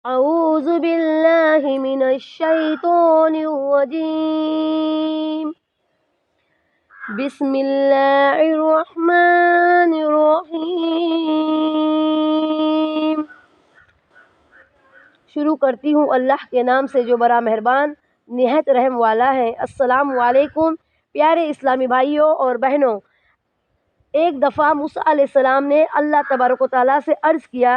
اعوذ باللہ من الشیطان الرجیم بسم اللہ الرحمن الرحیم۔ شروع کرتی ہوں اللہ کے نام سے جو بڑا مہربان نہایت رحم والا ہے۔ السلام علیکم پیارے اسلامی بھائیوں اور بہنوں۔ ایک دفعہ موسیٰ علیہ السلام نے اللہ تبارک و تعالیٰ سے عرض کیا،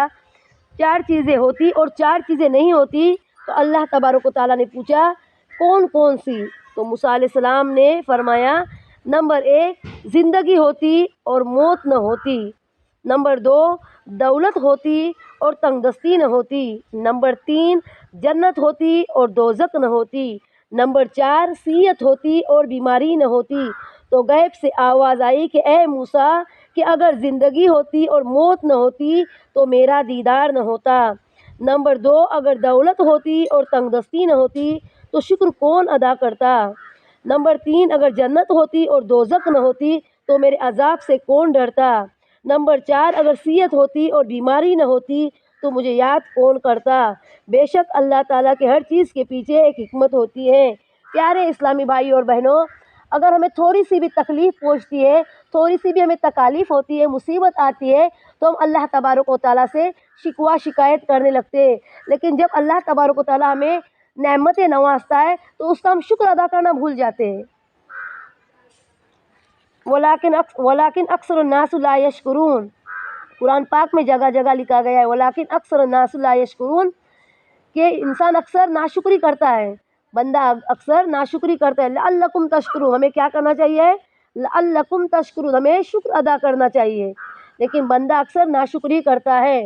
4 چیزیں ہوتی اور 4 چیزیں نہیں ہوتی، تو اللہ تبارک و تعالیٰ نے پوچھا کون کون سی؟ تو موسیٰ علیہ السلام نے فرمایا، نمبر 1 زندگی ہوتی اور موت نہ ہوتی، نمبر 2 دولت ہوتی اور تنگ دستی نہ ہوتی، نمبر 3 جنت ہوتی اور دوزخ نہ ہوتی، نمبر 4 صحت ہوتی اور بیماری نہ ہوتی۔ تو غیب سے آواز آئی کہ اے موسیٰ، کہ اگر زندگی ہوتی اور موت نہ ہوتی تو میرا دیدار نہ ہوتا۔ نمبر 2 اگر دولت ہوتی اور تنگ دستی نہ ہوتی تو شکر کون ادا کرتا۔ نمبر 3 اگر جنت ہوتی اور دوزخ نہ ہوتی تو میرے عذاب سے کون ڈرتا۔ نمبر 4 اگر صحت ہوتی اور بیماری نہ ہوتی تو مجھے یاد کون کرتا۔ بے شک اللہ تعالیٰ کے ہر چیز کے پیچھے ایک حکمت ہوتی ہے۔ پیارے اسلامی بھائی اور بہنوں، اگر ہمیں تھوڑی سی بھی تکلیف پہنچتی ہے، تھوڑی سی بھی ہمیں تکالیف ہوتی ہے، مصیبت آتی ہے، تو ہم اللہ تبارک و تعالیٰ سے شکوہ شکایت کرنے لگتے ہیں۔ لیکن جب اللہ تبارک و تعالیٰ ہمیں نعمتیں نوازتا ہے تو اس کا ہم شکر ادا کرنا بھول جاتے ہیں۔ ولیکن اکثر الناس لا یشکرون، قرآن پاک میں جگہ جگہ لکھا گیا ہے ولیکن اکثر الناس لا یشکرون، کہ انسان اکثر ناشکری کرتا ہے، بندہ اکثر ناشکری کرتا ہے۔ لعلکم تشکرون، ہمیں کیا کرنا چاہیے؟ لعلکم تشکرون، ہمیں شکر ادا کرنا چاہیے، لیکن بندہ اکثر ناشکری کرتا ہے۔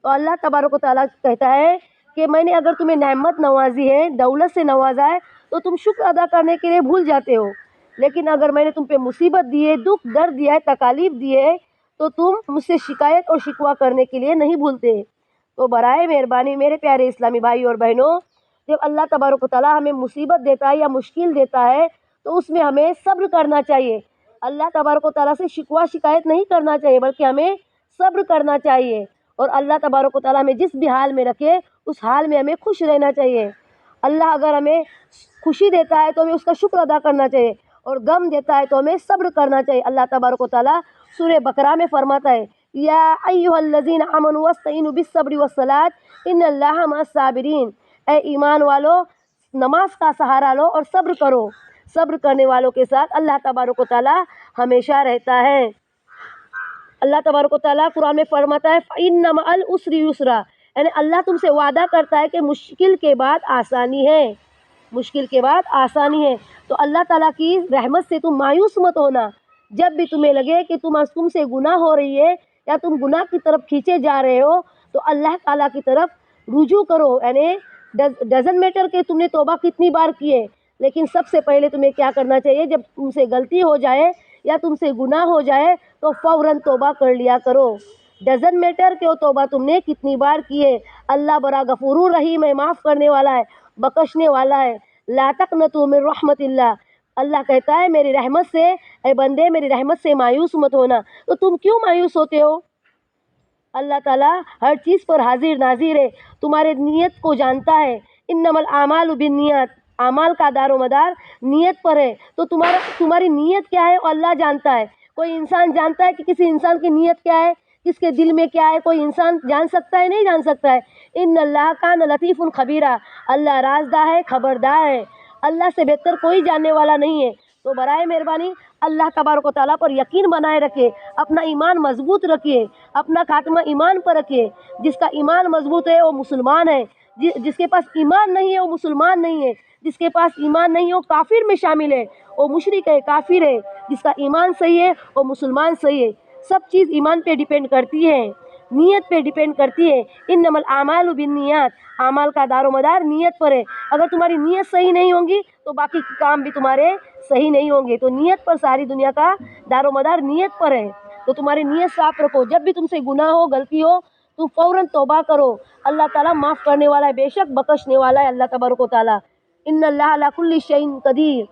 تو اللہ تبارک و تعالیٰ کہتا ہے کہ میں نے اگر تمہیں نعمت نوازی ہے، دولت سے نوازا ہے، تو تم شکر ادا کرنے کے لیے بھول جاتے ہو، لیکن اگر میں نے تم پہ مصیبت دی ہے، دکھ درد دیا ہے، تکالیف دی ہے، تو تم مجھ سے شکایت اور شکوہ کرنے کے لیے نہیں بھولتے۔ تو برائے مہربانی میرے پیارے اسلامی بھائی اور بہنوں، جب اللہ تبارک و تعالیٰ ہمیں مصیبت دیتا ہے یا مشکل دیتا ہے تو اس میں ہمیں صبر کرنا چاہیے۔ اللہ تبارک و تعالیٰ سے شکوہ شکایت نہیں کرنا چاہیے، بلکہ ہمیں صبر کرنا چاہیے، اور اللہ تبارک و تعالیٰ ہمیں جس بھی حال میں رکھے اس حال میں ہمیں خوش رہنا چاہیے۔ اللہ اگر ہمیں خوشی دیتا ہے تو ہمیں اس کا شکر ادا کرنا چاہیے، اور غم دیتا ہے تو ہمیں صبر کرنا چاہیے۔ اللہ تبارک و تعالیٰ سورہ بقرہ میں فرماتا ہے، یا ایھا الذین آمنوا واستعینوا بالصبر والصلاۃ ان اللہ مع الصابرین، اے ایمان والو نماز کا سہارا لو اور صبر کرو، صبر کرنے والوں کے ساتھ اللہ تبارک و تعالیٰ ہمیشہ رہتا ہے۔ اللہ تبارک و تعالیٰ قرآن میں فرماتا ہے فإن مع العسر یسرا، یعنی اللہ تم سے وعدہ کرتا ہے کہ مشکل کے بعد آسانی ہے، مشکل کے بعد آسانی ہے۔ تو اللہ تعالیٰ کی رحمت سے تم مایوس مت ہونا۔ جب بھی تمہیں لگے کہ تم سے گناہ ہو رہی ہے یا تم گناہ کی طرف کھینچے جا رہے ہو، تو اللہ تعالیٰ کی طرف رجوع کرو، یعنی ڈزنٹ میٹر کہ تم نے توبہ کتنی بار کی ہے، لیکن سب سے پہلے تمہیں کیا کرنا چاہیے؟ جب تم سے غلطی ہو جائے یا تم سے گناہ ہو جائے تو فوراً توبہ کر لیا کرو۔ ڈزنٹ میٹر کہ وہ توبہ تم نے کتنی بار کی ہے۔ اللہ بڑا غفور رحیم ہے، معاف کرنے والا ہے، بخشنے والا ہے۔ لا تقنطوا من رحمت اللہ، اللہ کہتا ہے میری رحمت سے، اے بندے میری رحمت سے مایوس مت ہونا۔ تو تم کیوں مایوس ہوتے ہو؟ اللہ تعالیٰ ہر چیز پر حاضر ناظر ہے، تمہارے نیت کو جانتا ہے۔ انما الاعمال بالنیات، اعمال کا دار و مدار نیت پر ہے، تو تمہاری نیت کیا ہے وہ اللہ جانتا ہے۔ کوئی انسان جانتا ہے کہ کسی انسان کی نیت کیا ہے، کس کے دل میں کیا ہے؟ کوئی انسان جان سکتا ہے؟ نہیں جان سکتا ہے۔ ان اللہ کان لطیف خبیرہ، اللہ رازدار ہے، خبردار ہے، اللہ سے بہتر کوئی جاننے والا نہیں ہے۔ تو برائے مہربانی اللہ تبارک و تعالیٰ پر یقین بنائے رکھے، اپنا ایمان مضبوط رکھیے، اپنا خاتمہ ایمان پر رکھیے۔ جس کا ایمان مضبوط ہے وہ مسلمان ہے، جس کے پاس ایمان نہیں ہے وہ مسلمان نہیں ہے، جس کے پاس ایمان نہیں ہے وہ کافر میں شامل ہے، وہ مشرک ہے، کافر ہے۔ جس کا ایمان صحیح ہے وہ مسلمان صحیح ہے۔ سب چیز ایمان پہ ڈیپینڈ کرتی ہے، نیت پہ ڈیپینڈ کرتی ہے۔ انما الاعمال بالنیات، اعمال کا دار و مدار نیت پر ہے۔ اگر تمہاری نیت صحیح نہیں ہوگی تو باقی کام بھی تمہارے صحیح نہیں ہوں گے۔ تو نیت پر ساری دنیا کا دار و مدار نیت پر ہے، تو تمہاری نیت صاف رکھو۔ جب بھی تم سے گناہ ہو، غلطی ہو، تم فوراً توبہ کرو۔ اللہ تعالیٰ معاف کرنے والا ہے، بے شک بخشنے والا ہے اللہ تبارک و تعالیٰ۔ ان اللہ علی کل شیء قدیر،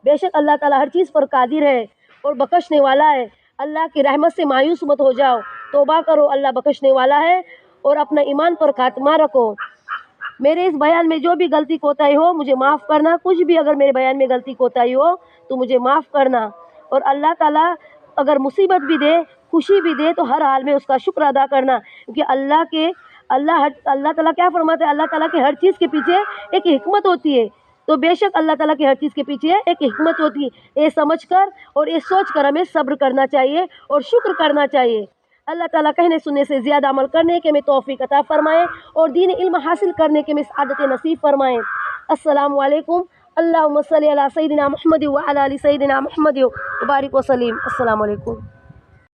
بے شک اللہ تعالیٰ ہر چیز پر قادر ہے اور بخشنے والا ہے۔ اللہ کی رحمت سے مایوس مت ہو جاؤ، توبہ کرو، اللہ بخشنے والا ہے، اور اپنا ایمان پر خاتمہ رکھو۔ میرے اس بیان میں جو بھی غلطی کوتاہی ہو مجھے معاف کرنا، کچھ بھی اگر میرے بیان میں غلطی کوتاہی ہو تو مجھے معاف کرنا۔ اور اللہ تعالیٰ اگر مصیبت بھی دے، خوشی بھی دے، تو ہر حال میں اس کا شکر ادا کرنا، کیونکہ اللہ تعالیٰ کیا فرماتے ہیں، اللہ تعالیٰ کے ہر چیز کے پیچھے ایک حکمت ہوتی ہے۔ تو بے شک اللہ تعالیٰ کی ہر چیز کے پیچھے ایک حکمت ہوتی ہے، یہ سمجھ کر اور یہ سوچ کر ہمیں صبر کرنا چاہیے اور شکر کرنا چاہیے۔ اللہ تعالیٰ کہنے سننے سے زیادہ عمل کرنے کے ہمیں توفیق عطا فرمائے اور دین علم حاصل کرنے کے ہمیں سعادت نصیب فرمائے۔ السلام علیکم۔ اللہم صلی علی سیدنا محمد وعلی آل سیدنا محمد وبارک وسلم۔ السلام علیکم۔